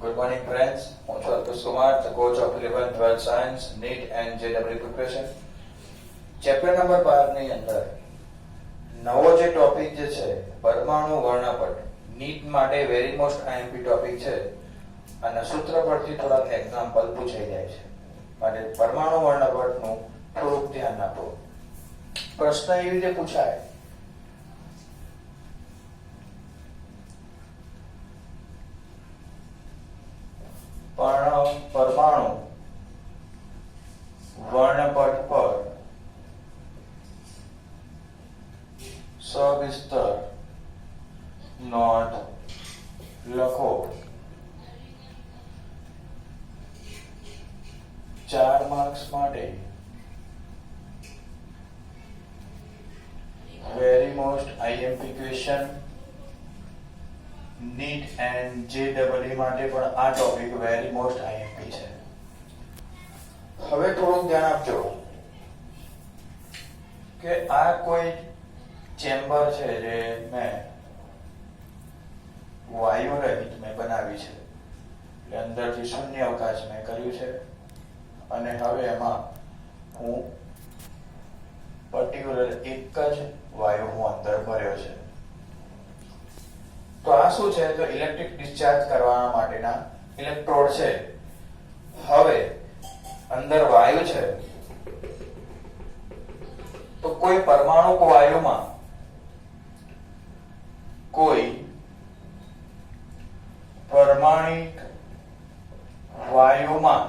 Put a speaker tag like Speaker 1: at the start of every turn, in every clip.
Speaker 1: Good morning, friends. હું છું Alpesh Kumar, the coach of 11th 12th Science, NEET and JEE preparation. Chapter number 12 ની અંદર નવો જે ટોપિક જે છે પરમાણુ વર્ણપટ, નીટ માટે વેરી મોસ્ટ આઈએમપી ટોપિક છે અને સૂત્ર પરથી થોડાક એક્ઝામ્પલ પૂછાઈ જાય છે. માટે પરમાણુ વર્ણપટનું થોડુંક ધ્યાન આપો. પ્રશ્ન એવી રીતે પૂછાય પરમાણુ વર્ણપટ પર સવિસ્તર નોંધ લખો. 4 માર્ક્સ માટે very most IMP question. Neat and JEE માટે પણ આ ટોપિક વેરી મોસ્ટ આઈએમપી છે. હવે થોડુંક ધ્યાન આપજો કે આ કોઈ ચેમ્બર છે જે મેં વાયુ રહિત મેં બનાવી છે, એટલે અંદરથી શૂન્ય અવકાશ મેં કર્યું છે અને હવે એમાં હું પર્ટિક્યુલર એક જ વાયુ હું અંદર ભર્યો છે. તો આ શું છે? તો ઇલેક્ટ્રિક ડિસ્ચાર્જ કરવા માટેના ઇલેક્ટ્રોડ છે. હવે અંદર વાયુ છે, તો કોઈ પરમાણુ વાયુમાં કોઈ પરમાણિક વાયુમાં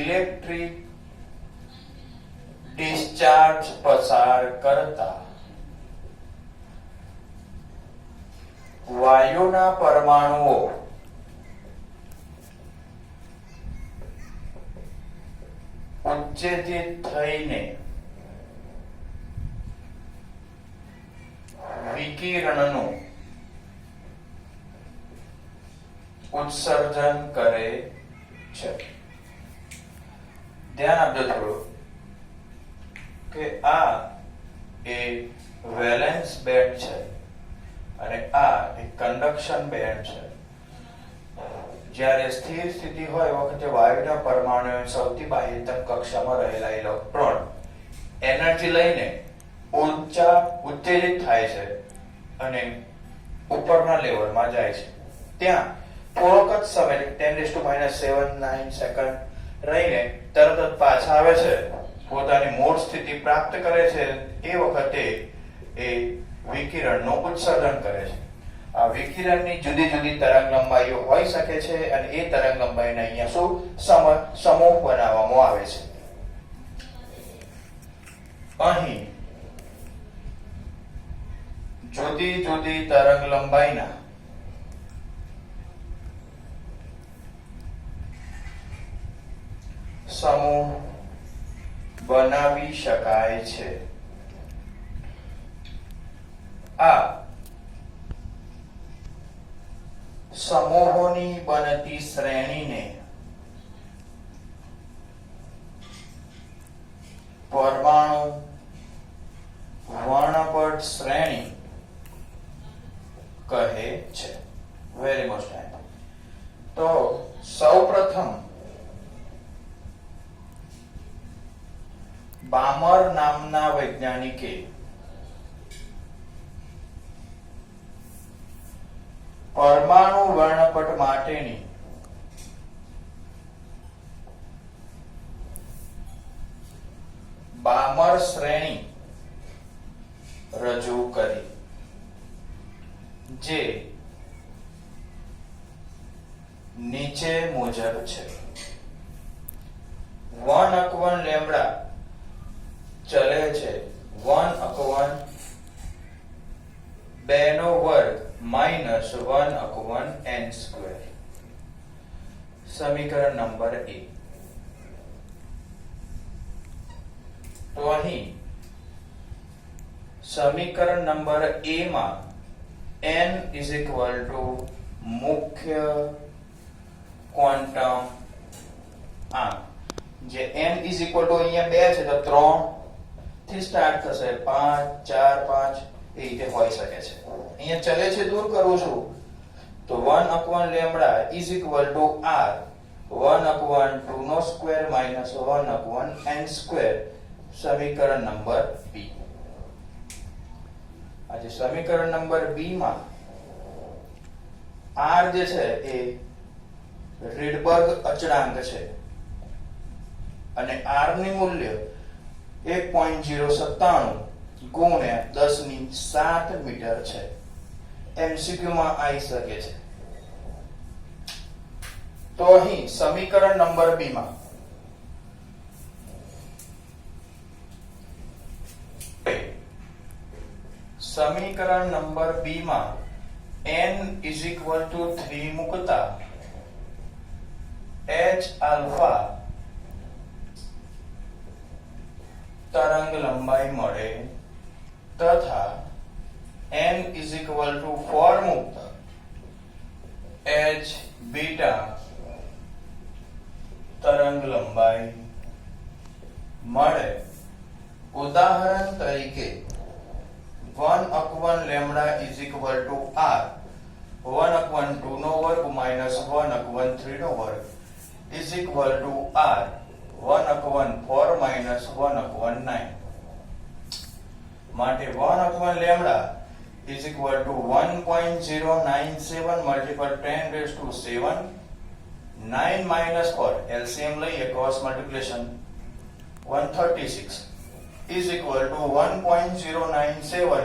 Speaker 1: ઇલેક્ટ્રિક ડિસ્ચાર્જ પસાર કરતા વાયુના પરમાણુઓ ઉત્તેજિત થઈને વિકિરણનું ઉત્સર્જન કરે છે. ધ્યાન આપજો થોડું કે આ એ વેલેન્સ બેન્ડ છે અને આ એક કન્ડક્શન બેન્ડ છે. જ્યારે સ્થિર સ્થિતિ હોય વખતે વાયુના પરમાણુઓ સૌથી બાહ્યતમ કક્ષામાં રહેલા ઇલેક્ટ્રોન એનર્જી લઈને ઉત્તેજિત થાય છે અને ઉપરના લેવલમાં જાય છે. ત્યાં થોડોક જ સમય 10⁻⁷ સેકન્ડ રહીને તરત જ પાછા આવે છે, પોતાની મૂળ સ્થિતિ પ્રાપ્ત કરે છે. એ વખતે એ વિકિરણનું ઉત્સર્જન કરે છે. આ વિકિરણની જુદી જુદી તરંગ લંબાઈઓ હોઈ શકે છે અને એ તરંગ લંબાઈને અહીંયા શું સમૂહ બનાવવામાં આવે છે. અહીં જુદી જુદી તરંગ લંબાઈના સમૂહ બનાવી શકાય છે. આ સમૂહોની બનતી શ્રેણીને પરમાણુ વર્ણપટ શ્રેણી કહે છે. Very most time. તો સૌપ્રથમ બામર નામના વૈજ્ઞાનિકે પરમાણુ વર્ણપટ માટેની બામર શ્રેણી રજૂ કરી, જે નીચે મુજબ છે. 1/1 લેમ્બડા ચલે છે 1/2 માઇનસ 1/n². સમીકરણ નંબર 1. તો અહીં સમીકરણ નંબર A માં n મુખ્ય ક્વોન્ટમ આંક, જે n અહીંયા 2 છે તો 3 થી સ્ટાર્ટ થશે, 5 4 5 એ રીતે હોઈ શકે છે. અહીંયા ચલે છે દૂર કરું છું તો 1/λ ઇઝ ઇક્વલ ટુ r 1/2 નો સ્ક્વેર માઈનસ 1/n સ્ક્વેર, સમીકરણ નંબર b. આજે સમીકરણ નંબર b માં r જે છે એ રીડબર્ગ અચળાંક છે અને r ની મૂલ્ય 1.097 ગુણ્યા 10⁷ મીટર છે. એમસીક્યુ માં આવી શકે છે. તો અહીં સમીકરણ નંબર b માં સમીકરણ નંબર b માં n is equal to 3 મુકતા h આલ્ફા તરંગ લંબાઈ મળે તથા n is equal to 4 મુકતા h બીટા તરંગ લંબાઈ મળે. ઉદાહરણ તરીકે 1/λ is equal to r 1/2 નો વર્ગ માઈનસ 1/3 નો વર્ગ is equal to r 1/4 minus 1/9. માટે 1/λ is equal to 1.097 multiple 10 raised to 7 9 minus 4 LCM લઈએ cross multiplication 136 is equal to 1.097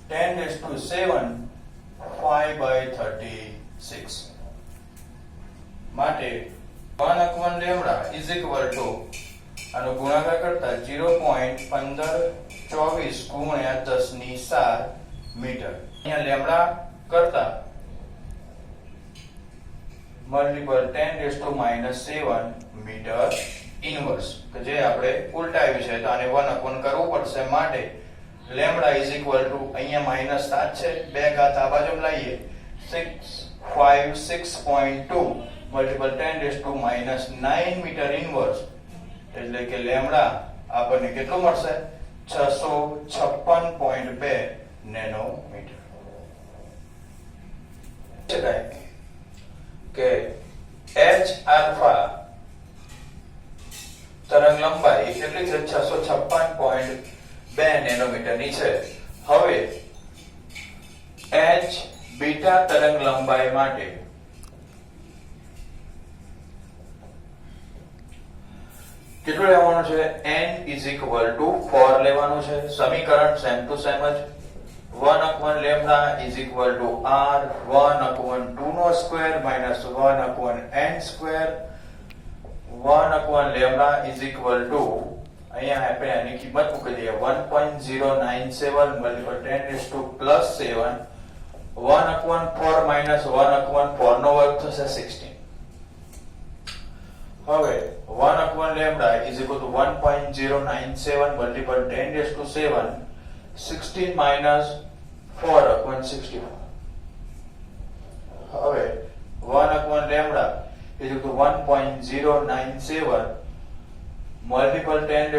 Speaker 1: 10 raised to 7 5/36. માટે 1/λ is equal to આનો ગુણાકાર કરતા 0.1524 ગુણ્યા 10⁷ મીટર. અહીંયા લેમ્ડા કરતા મલ્ટીપલ 10⁻⁻7 મીટર ઇન્વર્સ કે જે આપણે ઉલટાવ્યું છે તો આને 1/1 કરવું પડશે. માટે લેમ્ડા ઇઝ ઇક્વલ ટુ અહીંયા -7 છે, બે ઘાત આ બાજુ લાવીએ 656.2 મલ્ટીપલ 10⁻⁹ મીટર ઇન્વર્સ એટલે કે લેમ્ડા આપણને કેટલું મળશે 656.2 નેનોમીટર. કે h આલ્ફા તરંગ લંબાઈ કેટલી છે 656.2 નેનોમીટર ની છે. હવે h બીટા તરંગ લંબાઈ માટે કેટલું લેવાનું છે n is equal to 4 લેવાનું છે. સમીકરણ સેમ ટુ સેમ જ 1/λ is equal to r 1/2 નો square minus 1/n square 1/λ is equal to અહીંયા આપણે આની કિંમત મૂકી દઈએ 1.097 મલ્ટીપલ 10⁻+7 1/4 માઈનસ 1/4 નો વર્ગ થશે 16. હવે 1/λ is equal to 1.097 multiple 10⁻⁷ 16 minus 4/64. હવે 1/λ is equal to 1.097 multiple 10⁻⁷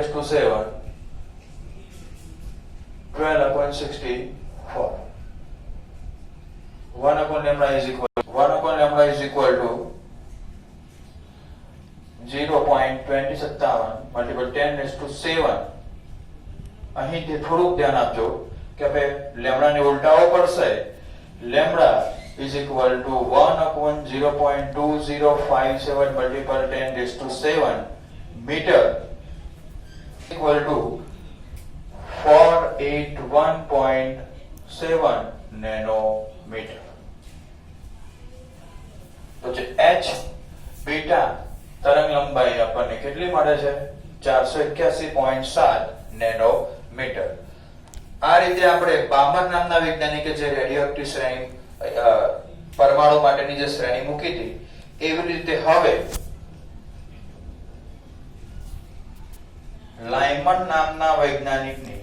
Speaker 1: 12/64. 1/λ is equal to 0.2057 multiple 10⁻⁷. અહીંથી થોડુંક ધ્યાન આપજો કે આપણે લેમ્ડા ને ઉલટાવવો પડશે. Lambda is equal to 1/0.2057 multiple 10⁻⁷ meter equal to 481.7 nanometer. તો જે h બીટા તરંગ લંબાઈ આપણને કેટલી મળે છે 481.7 નેનોમીટર. આ રીતે આપણે બામર નામના વૈજ્ઞાનિકે જે રેડિયોએક્ટિવ શ્રેણી પરમાણુ માટેની જે શ્રેણી મૂકી હતી એવી રીતે હવે લાયમન નામના વૈજ્ઞાનિકની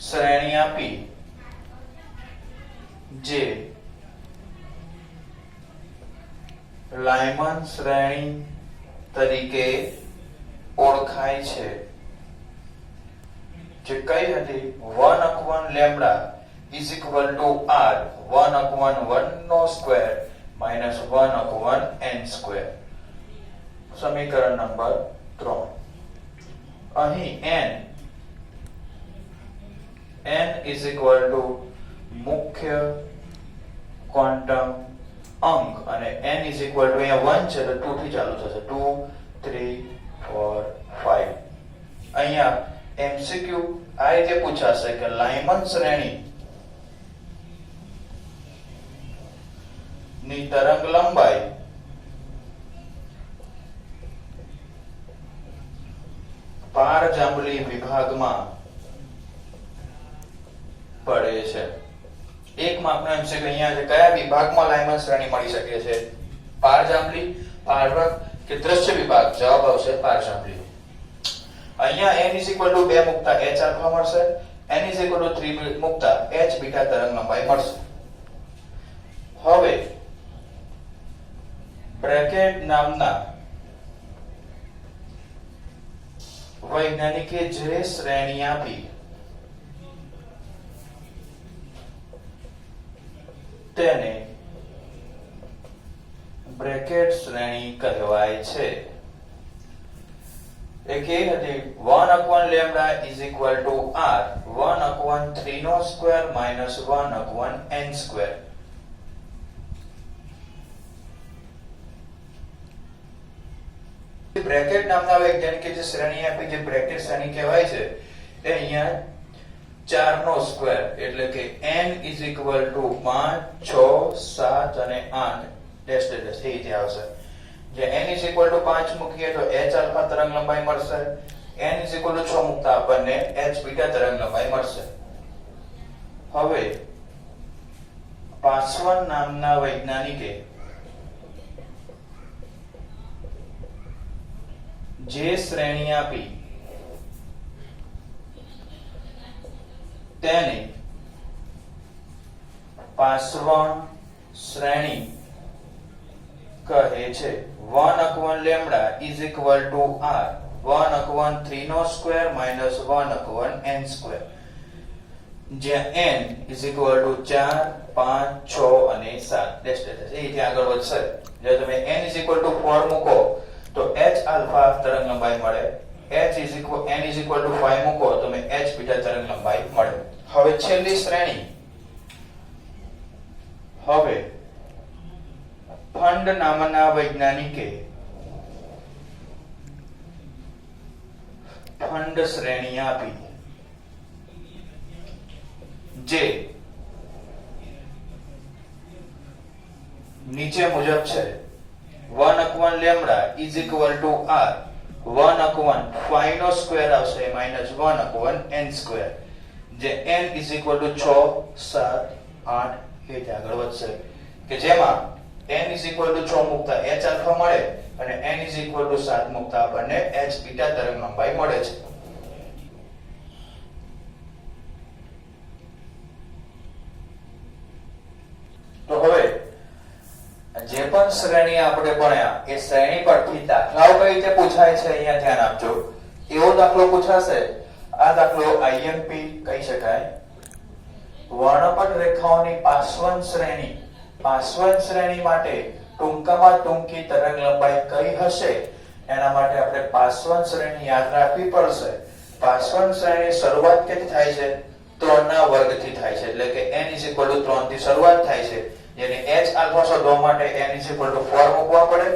Speaker 1: શ્રેણી આપી જે લાયમન શ્રેણી તરીકે ઓળખાય છે, જે કઈ હતી 1/λ is equal to r 1/1 minus 1/n². સમીકરણ નંબર 3. અહીં n is equal to મુખ્ય ક્વોન્ટમ અંક અને n is equal to અહીંયા 1 છે તો 2 થી ચાલુ થશે 2 3 4 5. અહીંયા MCQ આ રીતે પૂછાશે કે લાયમન શ્રેણી ની તરંગ લંબાઈ પારજાંબલી વિભાગમાં પડે છે. એક માર્કનો MCQ અહીંયા છે, કયા વિભાગમાં લાયમન શ્રેણી મળી શકે છે? પારજાંબલી, પારવર્ગ કે દ્રશ્ય વિભાગ? જવાબ આવશે પારજાંબલી. અહીંયા n is equal to 2 મુકતા h આલ્ફા મળશે, n is equal to 3 મુકતા h બીટા તરંગ લંબાઈ મળશે. હવે બ્રેકેટ નામના વૈજ્ઞાનિકે જે શ્રેણી આપી તેને બ્રેકેટ શ્રેણી કહેવાય છે. એ કેવી હતી? 1/λ is equal to r 1/3² minus 1/n². Bracket નામના વૈજ્ઞાનિકે જે શ્રેણી આપી, જે બ્રેકેટ શ્રેણી કહેવાય છે, એ અહીંયા 4 નો સ્ક્વેર એટલે કે n is equal to 5 6 7 અને 8 ડેશ ડેશ એ રીતે આવશે. જે n is equal to 5 મૂકીએ તો h આલ્ફા તરંગ લંબાઈ મળશે, n is equal to 6 મૂકતા આપણને h બીટા તરંગ લંબાઈ મળશે. હવે પાસવાન નામના વૈજ્ઞાનિકે જે શ્રેણી આપી તેને પાસવાન શ્રેણી કહે છે. 1/λ is equal to r 1/3² minus 1/n², જ્યાં n is equal to 4 5 6 અને 7 ડેશ ડેશ એ રીતે આગળ વધશે. જો તમે n is equal to 4 મૂકો તો h આલ્ફા તરંગ લંબાઈ મળે, n is equal to 5 મૂકો તો તમે h બીટા તરંગ લંબાઈ મળે. હવે છેલ્લી શ્રેણી, હવે ફંડ નામના વૈજ્ઞાનિકે ફંડ શ્રેણી આપી, જે નીચે મુજબ છે. 1/λ is equal to r 1/5² આવશે minus 1/n², જે n is equal to 6 7 8 એ રીતે આગળ વધશે. કે જેમાં n is equal to 6 મૂકતા h આલ્ફા મળે અને n is equal to 7 મૂકતા આપણને h બીટા તરંગ લંબાઈ મળે છે. તો હવે જે પણ શ્રેણી આપણે ભણ્યા એ શ્રેણી પરથી દાખલાઓ કઈ રીતે પૂછાય છે અહીંયા ધ્યાન આપજો. એવો દાખલો પૂછાશે, આ દાખલો IMP કહી શકાય. વર્ણપટ રેખાઓની પાસવન શ્રેણી, પાસવન શ્રેણી માટે ટૂંકામાં ટૂંકી તરંગ લંબાઈ કઈ હશે એના માટે આપણે પાસવન શ્રેણી યાદ રાખવી પડશે. પાસવન શ્રેણી શરૂઆત કેથી થાય છે? 3 ના વર્ગથી થાય છે, એટલે કે n is equal to 3 થી શરૂઆત થાય છે, જેને h આલ્ફા શોધવા માટે n is equal to 4 મૂકવા પડે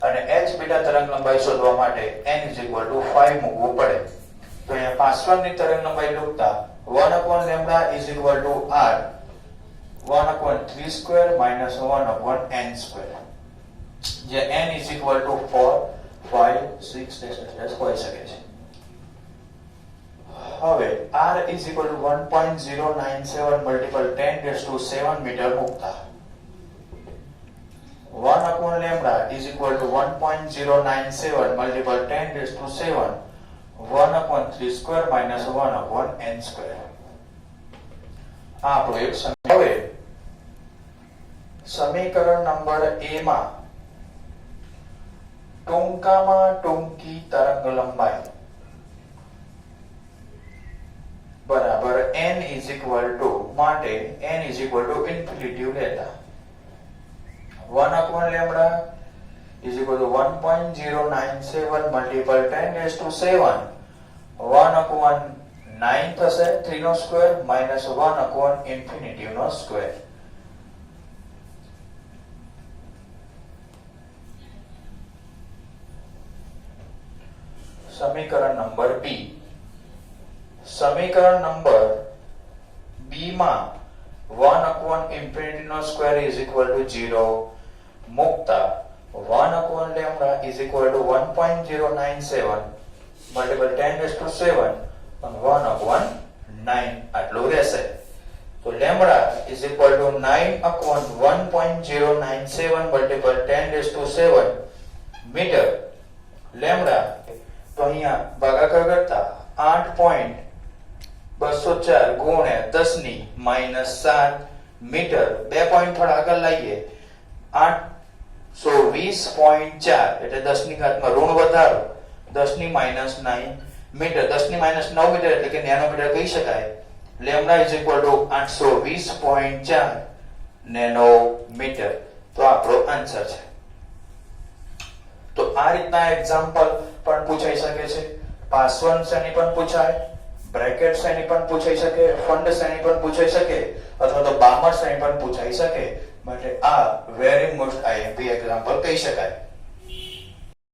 Speaker 1: અને h બીટા તરંગ લંબાઈ શોધવા માટે n is equal to 5 મૂકવું પડે. તો અહીંયા પાસવનની તરંગ લંબાઈ લખતા 1/λ is equal to r 1/3² minus 1/n², જે n is equal to 4 5 6 હોઈ શકે છે. હવે r is equal to 1.097 multiple 10⁻⁷ metre મૂકતા 1/λ is equal to 1.097 multiple 10⁻⁷ 1/3² minus 1/n². આ આપણો એક હવે સમીકરણ નંબર A માં ટૂંકામાં ટૂંકી તરંગ લંબાઈ બરાબર n ઇઝ ઇક્વલ ટુ માટે n is equal two infinity લેતા 1 upon lambda is equal to 1.097 multiple 10 raised to 7 1 upon 9 થશે 3 નો સ્ક્વેર minus 1 upon infinity નો સ્ક્વેર. સમીકરણ નંબર B. સમીકરણ નંબર B માં 1 upon infinity નો સ્ક્વેર is equal to 0 મુકતા 1 upon lambda is equal to 1.097 multiple 10 raised to 7 and 1 upon 9 આટલું રહેશે. તો lambda is equal to 9 upon 1.097 multiple 10 raised to 7 metre. lambda તો અહીંયા ભાગાકાર કરતા 8.204 ગુણ્યા 10 ની -7 મીટર. 2 પોઈન્ટ થોડા આગળ લાવીએ 820.4 એટલે 10 ની ઘાતમાં ઋણ વધારો 10 ની -9 મીટર. 10 ની -9 મીટર એટલે કે નેનોમીટર કહી શકાય. Lambda is equal two 820.4 nanometre. તો આપણો આન્સર છે. તો આ રીતના એક્ઝામ્પલ પણ પૂછાઈ શકે છે. પાસવર્ડ શ્રેણી પણ પૂછાય, બ્રેકેટ શ્રેણી પણ પૂછાઈ શકે, ફંડ શ્રેણી પણ પૂછાઈ શકે અથવા તો બામર શ્રેણી પણ પૂછાઈ શકે. માટે આ વેરી મોસ્ટ આઈએમપી એક્ઝામ્પલ કહી શકાય.